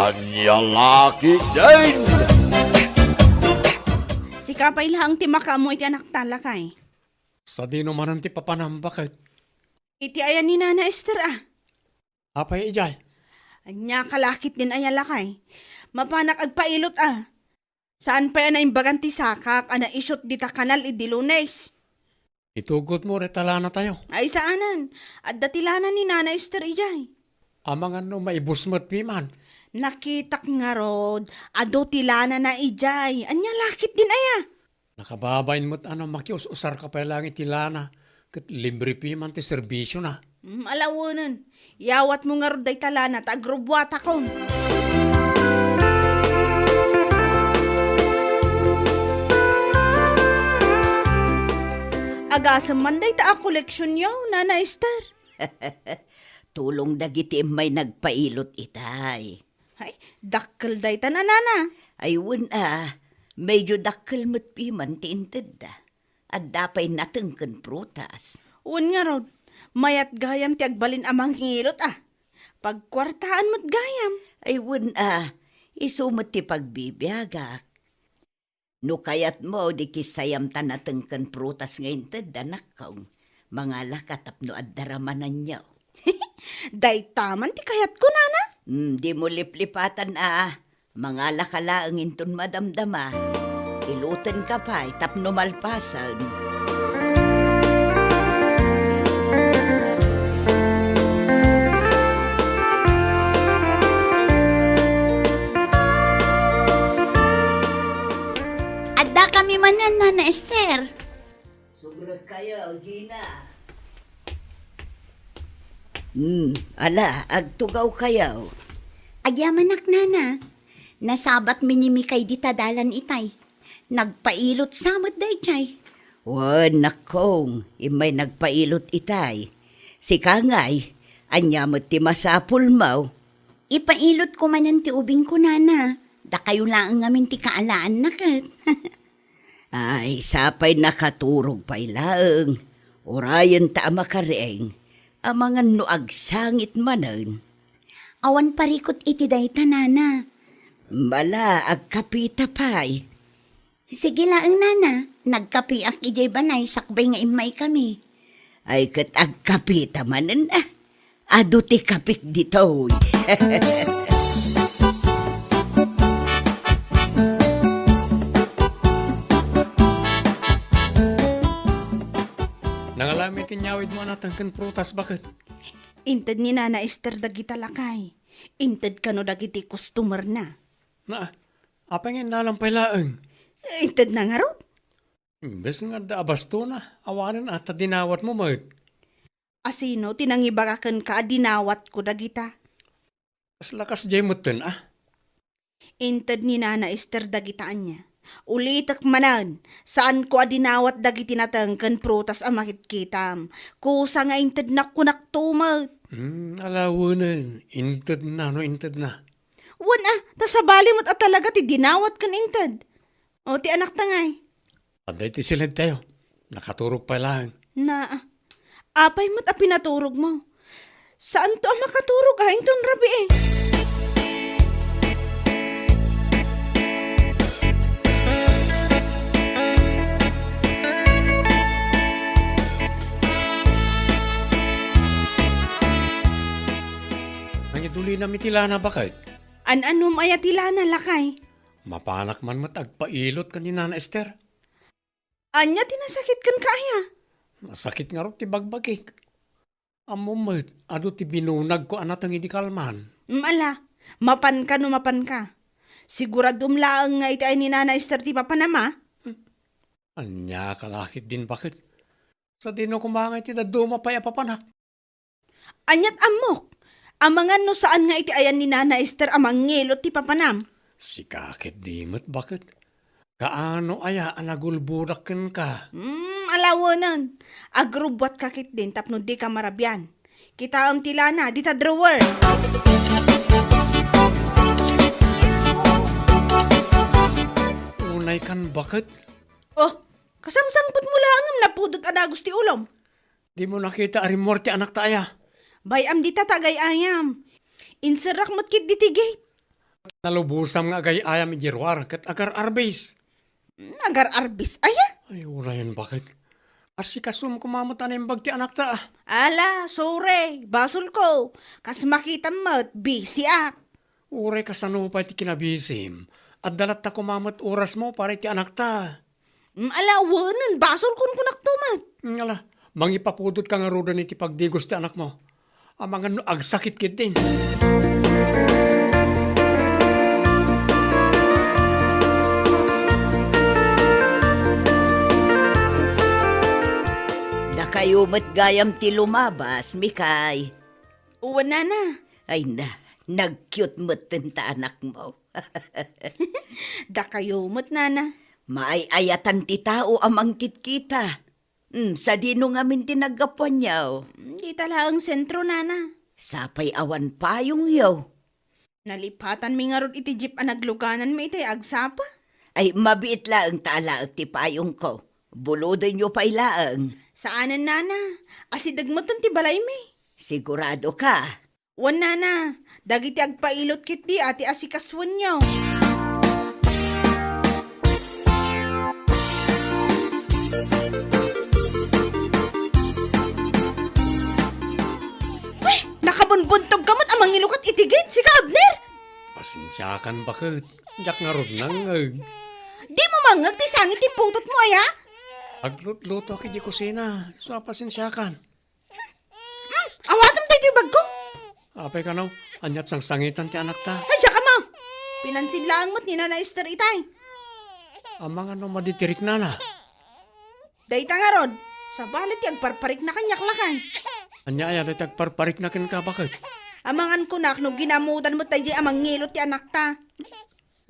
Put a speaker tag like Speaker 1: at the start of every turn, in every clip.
Speaker 1: Anya laki din!
Speaker 2: Si kapay lang ti makamu iti anak talakay.
Speaker 3: Sa di naman ang ti papanambakit.
Speaker 2: Iti ayan ni Nana Esther
Speaker 3: Apay ijay.
Speaker 2: Anya kalakit din aya lakay. Mapanak agpailot Saan pa yan na imbagan ti sakak ana isyot dita kanal idi Lunes?
Speaker 3: Itugot mo retala na tayo.
Speaker 2: Ay saanan? At datilanan ni Nana Esther ijay.
Speaker 3: Amang ano maibusmat piman.
Speaker 2: Nakitak nga rod, ado tilana na ijay. Anya lakit din aya.
Speaker 3: Nakababain mo't ano makius usar ka pa lang itilana. Kat libre piman ti serbisyo na.
Speaker 2: Alawanan, yawat mo nga rod day talana ta agrobwat akon. Agasam man day ta a koleksyon yaw, Nana Esther.
Speaker 4: Tulong dagiti may nagpailot itay.
Speaker 2: Ay, dakkel day ta na, Nana.
Speaker 4: Ayun medyo dakkel mo't piman ti inted da. At dapay natengken prutas.
Speaker 2: Un nga rod, mayat gayam ti agbalin amang ngilot Pagkwartaan mo't gayam.
Speaker 4: Ayun isumot ti pagbibiyagak. No kayat mo di kisayam ta natengken prutas ngayon ted anak kaong mga lakatap no at daramanan niyo.
Speaker 2: Day taman ti kayat ko, Nana.
Speaker 4: Di mo liplipatan mga lakalaang inton madamdama. Iluten ka pa, tapno malpasan.
Speaker 5: Adda kami manan, Nana Esther.
Speaker 4: Sugrag kayo, Gina. Agtugaw kayo.
Speaker 5: Agyamanak, Nana. Nasabat minimikay di tadalan itay. Nagpailot samot day chay.
Speaker 4: Nakong, imay nagpailot itay. Si Kangay, anyamot ti masapul mo.
Speaker 5: Ipailot ko manan ti ubing ko, Nana. Da kayo lang ngamin ti kaalaan nakat.
Speaker 4: Ay, sapay nakaturog pa'y laeng. Orayan ta makareng. Amangan no agsangit manan.
Speaker 5: Awan parikot iti day ta, Nana.
Speaker 4: Bala, agkapita pa'y.
Speaker 5: Sige laeng, Nana. Nagkapiak ijay banay, sakbay nga imay kami.
Speaker 4: Ay, kat agkapita manan Ado ti kapik dito.
Speaker 3: Nangalami tinyawid mo natangken prutas bakit?
Speaker 2: Inted ni Nana Esther dagita lakay. Inted kano dagiti customer na.
Speaker 3: Apengin nalampay laeng.
Speaker 2: Inted na nga rod.
Speaker 3: Imbes nga da abasto na. Awanan at dinawat mo mat.
Speaker 2: Asino tinangibagakan ka dinawat ko dagita.
Speaker 3: Kas lakas jay mo ten
Speaker 2: Inted ni Nana Esther dagitaan niya. Ulitak manan, saan ko adinawat dagiti natangken prutas amakit kitam. Kusa nga inted na kunak tumat.
Speaker 3: Alawanan. Inted na, no inted na.
Speaker 2: Wan tasabali mo't at talaga ti dinawat kan inted. O ti anak tangay.
Speaker 3: Aday ti silid tayo. Nakaturog pa lang.
Speaker 2: Apay mo't pinaturog mo. Saan to ang makaturog inton rabi
Speaker 3: Nangiduli na mitilana bakit?
Speaker 2: An-anom ayatila na lakay.
Speaker 3: Mapanak man matagpailot kanina na Esther.
Speaker 2: Anya tinasakit kan kaya.
Speaker 3: Masakit nga ro ti bagbagik. Amumad, ado ti binunag ko anatang hindi kalman.
Speaker 2: Mapan ka no mapan ka. Siguradum laang nga iti ay ni Nana Esther ti papanama.
Speaker 3: Anya kalakit din bakit? Sa dino kumangay ti daduma pa papanak.
Speaker 2: Anyat amok. Amangan no saan nga iti ayan ni Nana Esther amang ngilot ti papanam.
Speaker 3: Si kakit dimot bakit? Kaano aya anagulburaken ka?
Speaker 2: Alawanan. Agrubwat kakit din tapno di ka marabyan. Kita tilana, di ta drawer.
Speaker 3: Unay kan bakit?
Speaker 2: Oh, kasangsangpot mo lang ang napudot adagos ti ulom.
Speaker 3: Di mo nakita arimor ti anak taaya.
Speaker 2: Bayam di ta tagay ayam. Inserak mo't kit di ti gate.
Speaker 3: nalubusam nga agay ayam ijirwar kat agar arbis.
Speaker 2: Agar arbis, aya?
Speaker 3: Ay, urayan bakit? Asikasum kumamutan yung bagti anak ta.
Speaker 2: Ala, sore, basol ko. Kas makita mo't, busy ak.
Speaker 3: Uray ka sa nupay ti kinabisim. At dalat ta kumamot oras mo para ti anak ta.
Speaker 2: Ala, wanan, basol kun kunak tumat.
Speaker 3: Ngala, mangipapudot ka nga ruda ni ti pagdigos ti anak mo. Amangan no agsakit kit din.
Speaker 4: Da kayo mat gayam ti lumabas, Mikay.
Speaker 2: Uwan na.
Speaker 4: Ay na, nag-cute mo't ta anak mo.
Speaker 2: Da kayo mo't nana.
Speaker 4: Maayayatan ti tao amang kitkita. Sa dino ngamin tinagapuan yaw.
Speaker 2: Di tala ang sentro nana.
Speaker 4: Sapay awan payong yaw.
Speaker 2: Nalipatan mi nga rod iti jeep ang nagluganan mi iti agsapa.
Speaker 4: Ay mabiit laang tala ti payong ko. Bulodin nyo pa ilaang.
Speaker 2: Saanan nana? Asidag mo ti balay mi.
Speaker 4: Sigurado ka.
Speaker 2: Wan nana, dagiti agpailot kit di ati asikaswan nyo. Uy, nakabunbuntog kamot amang ilukat itigit, si Abner.
Speaker 3: Pasensyakan bakit? Jak nga rod nang
Speaker 2: Di mo mangag ti sangit ti putot mo aya?
Speaker 3: aglut-luto ki di kusina. So pasensyakan.
Speaker 2: Awatam tayo ti bag ko.
Speaker 3: Apay ka no, anyat sang sangitan ti anak ta.
Speaker 2: Ay, ka mo. Pinansin lang mo't ni Nana Esther itay.
Speaker 3: Amang ano maditirik na na.
Speaker 2: Dayta nga rod, sa balit ti agparparik na kanyak lakay.
Speaker 3: Anya ay aday tagparparik na kin ka bakit?
Speaker 2: Amangan ko nak no ginamudan mo tayo amang ngilot ti anak ta.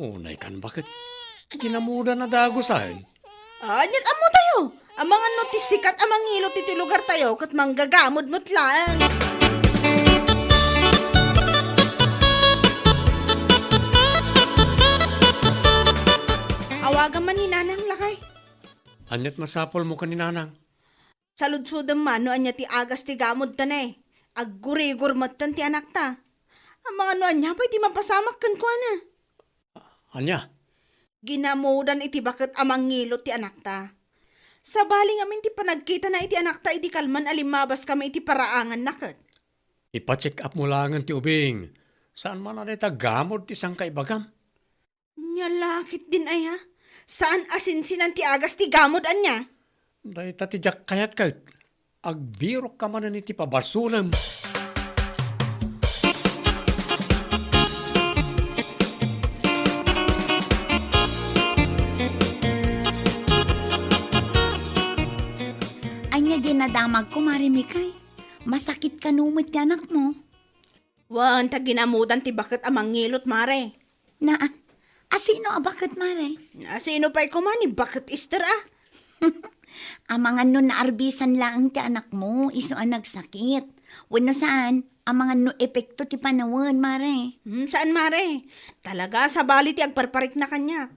Speaker 3: Unay kan bakit? Ginamuda na dagosan.
Speaker 2: Anyat amo tayo. Amangan no ti sikat amang ngilot ti lugar tayo kat manggagamod mo't lang. Awagan man ni Nanang lakay.
Speaker 3: Anyat masapol mo kaninanang.
Speaker 2: Saludsudam man no anya ti agas ti gamod ta na eh. Aggurigur matan ti anak ta. Ang mga no anya pa iti mapasamak kan kwa na.
Speaker 3: Anya?
Speaker 2: Ginamudan iti bakit amang ngilot ti anak ta. Sa baling amin ti panagkita na iti anak ta iti kalman alimabas kami iti paraangan nakat.
Speaker 3: Ipa-check up mo langan ti ubing. Saan man na gamod ti sang kaibagam?
Speaker 2: Nyalakit din ay ha. Saan asinsinan ti agas ti gamod anya?
Speaker 3: Dahil tatijak kayat kayat. Agbirok ka man ni ti pabasulam.
Speaker 5: Anya ginadamag ko, Marimikay. Masakit ka numit ti anak mo.
Speaker 2: Wan, ta ginamudan ti bakit amang ngilot mare.
Speaker 5: Na, asino bakit, Mare?
Speaker 2: Sino pa'y kumani bakit Esther ah?
Speaker 5: Amangan no naarbisan lang ti anak mo, iso ang nagsakit. Wano saan, amangan no epekto ti panawan, Mare.
Speaker 2: Saan mare? Talaga sa bali ti agparparik na kanya.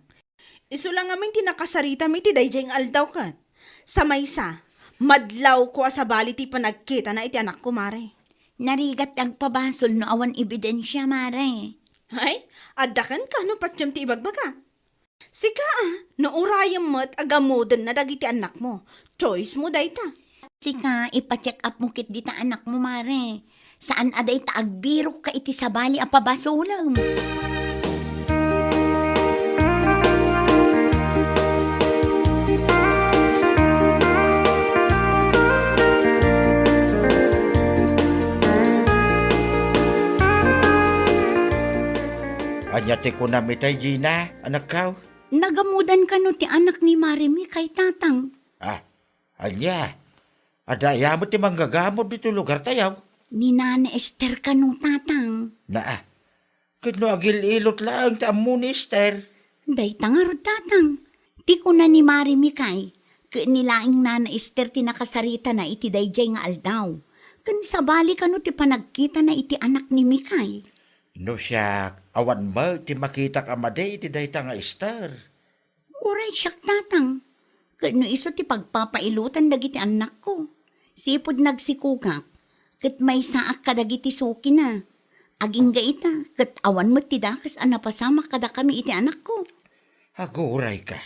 Speaker 2: Iso lang amin ti nakasarita mi ti dayjeng aldaw kat. Sa maysa, madlaw ko sa bali ti panagkita na iti anak ko mare.
Speaker 5: Narigat agpabasol no awan ebidensya, Mare.
Speaker 2: Ay, adakan ka no patyam ti ibagbaga. Sika no urayam mo't agamudan na dagiti anak mo. Choice mo dayta.
Speaker 5: Sika, ipacheck up mo kit dita anak mo, Mare. Saan aday ta agbiro ka iti sabali a pabasulam?
Speaker 1: Anyate ko na mitay, Gina, anak kaw.
Speaker 5: Nagamudan ka no ti anak ni Marimi kay tatang.
Speaker 1: Anya. Adaya mo ti manggagamot dito lugar tayaw.
Speaker 5: Ni Nana Esther ka no tatang.
Speaker 1: Kano agil ilot lang ta amo ni Esther.
Speaker 5: Day tangarod tatang. Ti ko na ni Marimi kay. Nilaing Nana Esther ti nakasarita na iti dayjay nga aldaw. Kan sabali ka no ti panagkita na iti anak ni Mikay.
Speaker 1: No siya, awan mo ti makita ka maday iti dayta nga Esther.
Speaker 5: Uray siyak tatang. Kano iso ti pagpapailutan dagiti anak ko. Sipod nagsikugap. Kat may saak ka dagiti suki na. Aging gaita, kat awan mo ti dakas anapasama kada kami iti anak ko.
Speaker 1: Aguray ka.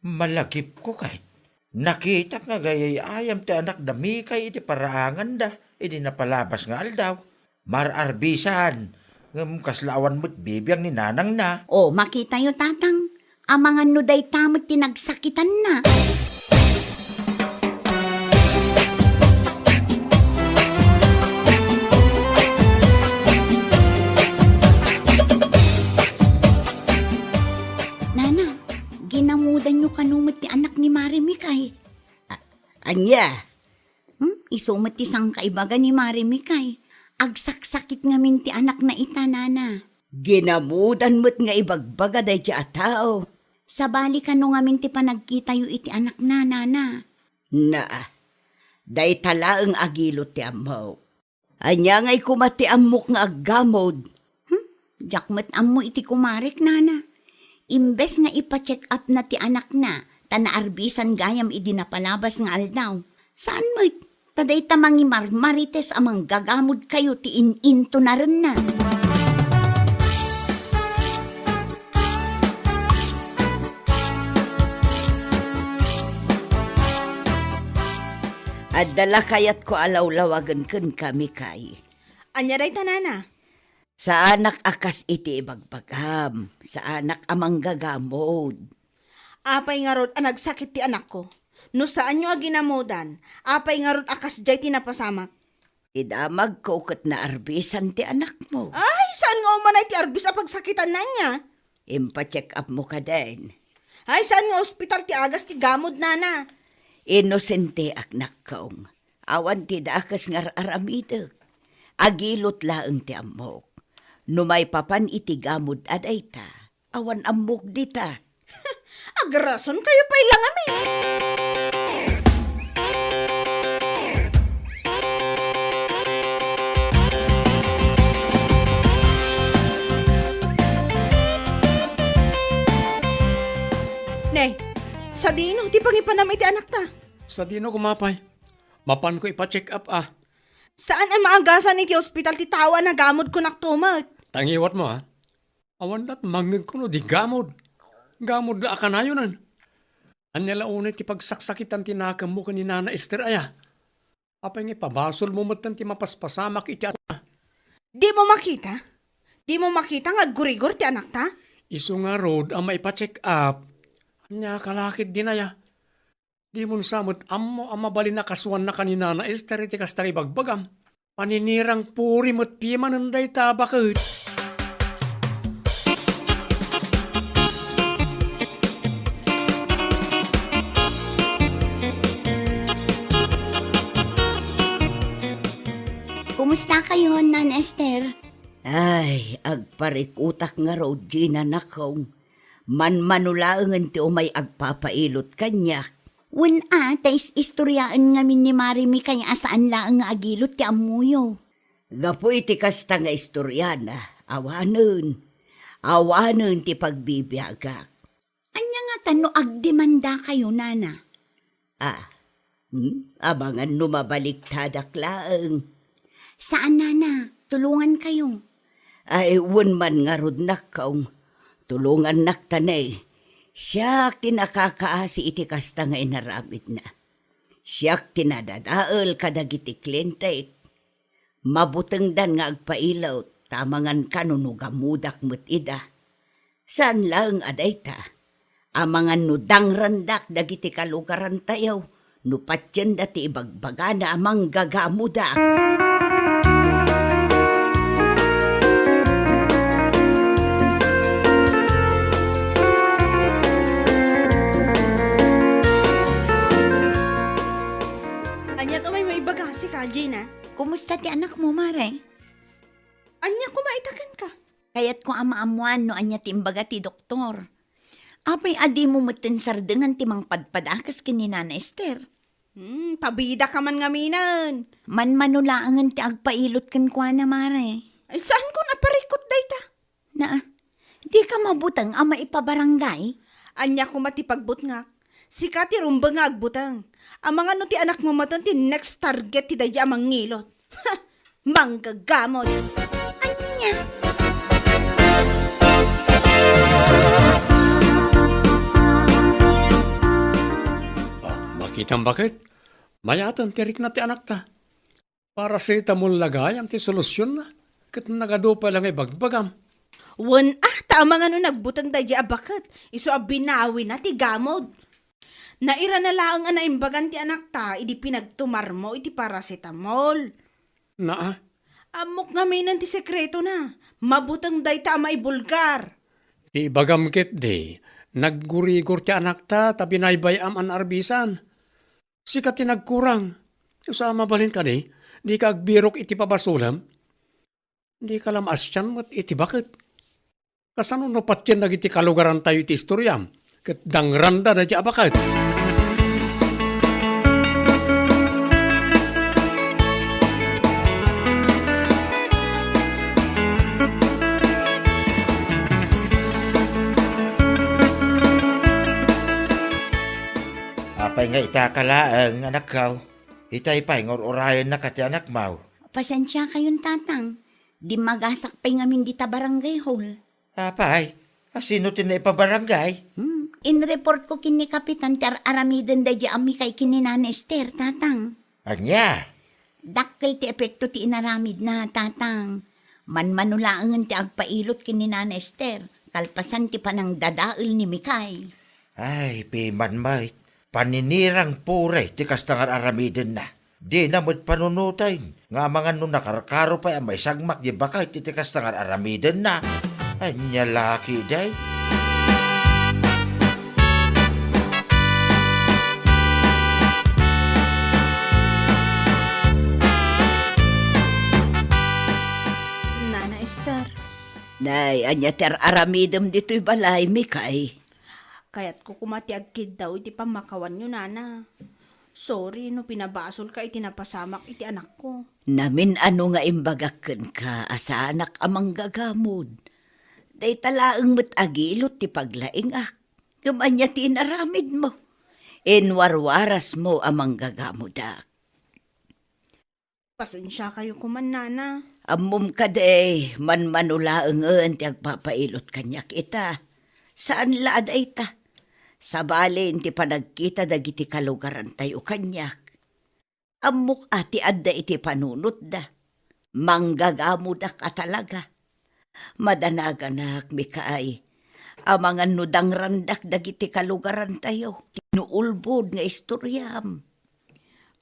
Speaker 1: Malagip ko kahit. Nakita nga gayay ayam ti anak dami kay iti paraangan da. Idi napalabas nga aldaw. Mararbisan. Ngam kaslawan mo't bibiyang ni nanang na.
Speaker 5: O, makita yo tatang. Amangan no day tamot tinagsakitan na. Nana, ginamudan nyo kanumot ti anak ni Marimik ay.
Speaker 4: Anya,
Speaker 5: Isumat ti sang kaibaga ni Marimik ay. Agsaksakit nga min ti anak na ita, Nana.
Speaker 4: ginamudan mo't nga ibagbaga day ti atao.
Speaker 5: Sabali ka no nga min ti panagkita yu iti anak na, Nana.
Speaker 4: Na, day talaang agilot ti amaw. Anya nga'y kumati amok nga aggamod.
Speaker 5: Jakmat ammo iti kumarik, Nana. Imbes nga ipa-check up na ti anak na, tanaarbisan gayam idi napalabas nga aldaw. Saan mo taday tamangi marmarites amang gagamod kayo ti in-into na rin na.
Speaker 4: At dala kayat ko alawlawagan ken kami kay.
Speaker 2: Anya day tanana.
Speaker 4: Sa anak akas iti ibagbagam, sa anak amang gagamod.
Speaker 2: Apay nga rod nagsakit ti anak ko. No saan nyo aginamodan, apay nga rod akas jay tinapasamak.
Speaker 4: Idamag ko kat na arbisan ti anak mo.
Speaker 2: Ay, saan nga umanay ti arbis a pagsakitan na niya?
Speaker 4: Impa-check up mo ka din.
Speaker 2: Ay, saan nga ospital ti agas ti gamod, Nana?
Speaker 4: Inosente aknak kaong. Awan ti dakas nga aramidak. Agilot laeng ti amok. Numay papan iti gamod aday ta. Awan amok dita.
Speaker 2: Agrason kayo pa'y lang amin. Nay, sa dino, di pangipanam iti anak ta.
Speaker 3: Sa dino kumapay. Mapan ko ipa-check up ah.
Speaker 2: Saan ang maagasan iti ospital ti tawa na gamod ko naktumat?
Speaker 3: Tangiwat mo ah. Awan dat mangag ko no di gamod. Gamod da akanayonan. Anyala unay ti pagsaksakitan tinakam mo ni Nana Esther aya. Apay nga pabasol mo matan ti mapaspasamak iti anak.
Speaker 2: Di mo makita? Di mo makita nga gurigor ti anak ta?
Speaker 3: Isu nga road ang maipa-check up. Anya kalakit din aya. Di mo samot ammo ang mabalin na kaswan na kanina na Esther iti kastari bagbagam. Paninirang puri mo't pimanan day tabakit.
Speaker 5: Kumusta kayo, Nan Esther?
Speaker 4: Ay, agparikutak nga raw Gina nakong. Manmanulaangan ti umay agpapailot kanyak.
Speaker 5: Tais istoryaan nga min ni Marimi kaya asaan lang nga agilot ti amuyo.
Speaker 4: Gapu iti kasta nga istoryana. Awanon. Awanon ti pagbibiyagak.
Speaker 5: Anya nga tano agdemanda kayo, Nana?
Speaker 4: Abangan numabalik tadaklaang.
Speaker 5: Saan, Nana? Tulungan kayo.
Speaker 4: Ay, wun man nga rod nakaong. Tulungan naktanay. Siyak tinakakaasi iti kasta nga inaramid na. Siyak tinadadaal kadagiti kliyente. Mabuteng dan nga agpailaw, tamangan kanunugamudak mo't ida. Saan lang aday ta? Amangan nudang randak dagiti kalugaran tayaw, nupatyan dati ibagbagana amang gagamudak.
Speaker 2: Si ka, Gina.
Speaker 5: Kumusta ti anak mo, Mare?
Speaker 2: Anya ko maitakan ka.
Speaker 5: Kaya't ko ama-amuan no anya timbaga ti doktor. Apay adi mo matin sardengan ti mang padpadakas kini Nana Esther.
Speaker 2: Pabida ka man ngaminan.
Speaker 5: Manmanulaangan ti agpailot kan kwa na, Mare.
Speaker 2: Ay, saan ko naparikot day ta?
Speaker 5: Na, di ka mabutang ama ipabarangay?
Speaker 2: Anya ko matipagbut nga. Sika ti rumba nga agbutang. Ang mga no ti anak mo matan ti next target ti daya amang ngilot. Manggagamot.
Speaker 5: Anya
Speaker 3: Kitang bakit? Mayatan tirik na ti anak ta. Para sa itamol lagayam ti solusyon na. Kat nagado pa lang ay bagbagam.
Speaker 2: Tama nga no nagbutang da di abakat. Iso binawi na ti gamod. Naira na laang anaimbagan ti anak ta, idi pinagtumar mo iti paracetamol.
Speaker 3: Naa,
Speaker 2: Amok nga may ti sekreto na. Mabutang day ta amay bulgar.
Speaker 3: ti bagam ket de. Naggurigor ti anak ta, tabi naibayam an arbisan. Sika ti nagkurang. Sa mabalin ka di ka agbirok iti pabasulam. Di ka lam asyan mat iti bakit. Kasano no patyan nagiti kalugaran tayo iti istoryam. Ket dangranda na ti abakat.
Speaker 1: Apay nga itakalaang anak kaw. Itay pa'y ngor-orayan na kati anak mau.
Speaker 5: Pasensya kayong tatang. Di magasak pa'y ngamin di ta barangay hall.
Speaker 1: Apay, sino tinaipabarangay?
Speaker 5: In-report ko kini Kapitan Ter Aramiden da di ami kay kininan Esther, tatang.
Speaker 1: Anya,
Speaker 5: Dakkel ti epekto ti inaramid na, tatang. Manmanulaangan ti agpailot kininan Esther. Kalpasan ti panang dadael ni Mikay.
Speaker 1: ay piman mait. Paninirang puray ti kastangar aramiden na. Di na mo't panunutay. Nga mga nung nakarkaro pa may sagmak di bakay ti kastangar aramiden na. Anya laki day.
Speaker 2: Nana Esther,
Speaker 4: Nay, anya ter aramidem dito'y balay, Mikay.
Speaker 2: kayat ko kumatiag kid daw iti pamakawan nyo, nana. Sorry no pinabasol ka iti napasamak iti anak ko.
Speaker 4: Namin ano nga imbagaken ka, asa anak amang gagamod. Day talaang agilot ti paglaing ak. Gamanya ti inaramid mo. Inwarwaras mo amang gagamod ak.
Speaker 2: Pasensya kayo kuman, nana.
Speaker 4: Amom ka day, manmanulaangan ti agpapailot kanyak ita. Saan laad ay ta? Sa balin ti panagkita dagiti kalugaran tayo kanyak. Amok ati adda iti panunot da. Manggagamudak talaga. Madanaganak, Mikay. Amangan nudang randak dagiti kalugaran tayo. Tinuulbod nga istoryam.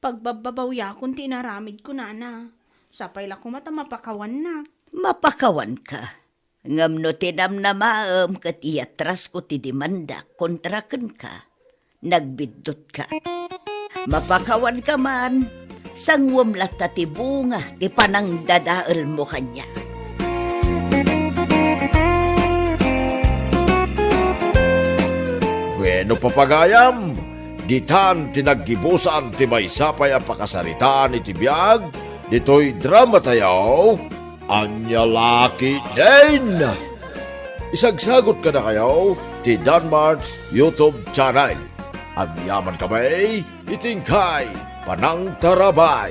Speaker 2: Pagbababaw yakon ti inaramid ko, nana. Sapay la kumata mapakawan na.
Speaker 4: Mapakawan ka. Ngam no tinam na maam kat iatras ko ti demanda kontraken ka. Nagbidot ka. Mapakawan ka man. Sangwam lata ti bunga ti panang dadael mo kanya.
Speaker 6: Bueno papagayam, ditan tinaggibusan ti maysapay ang pakasaritaan iti biyag, dito'y drama tayo, anya laki din. Isagsagot ka na kayo, ti Danmar's YouTube channel. Ang yaman kamay, itingkay, panang tarabay.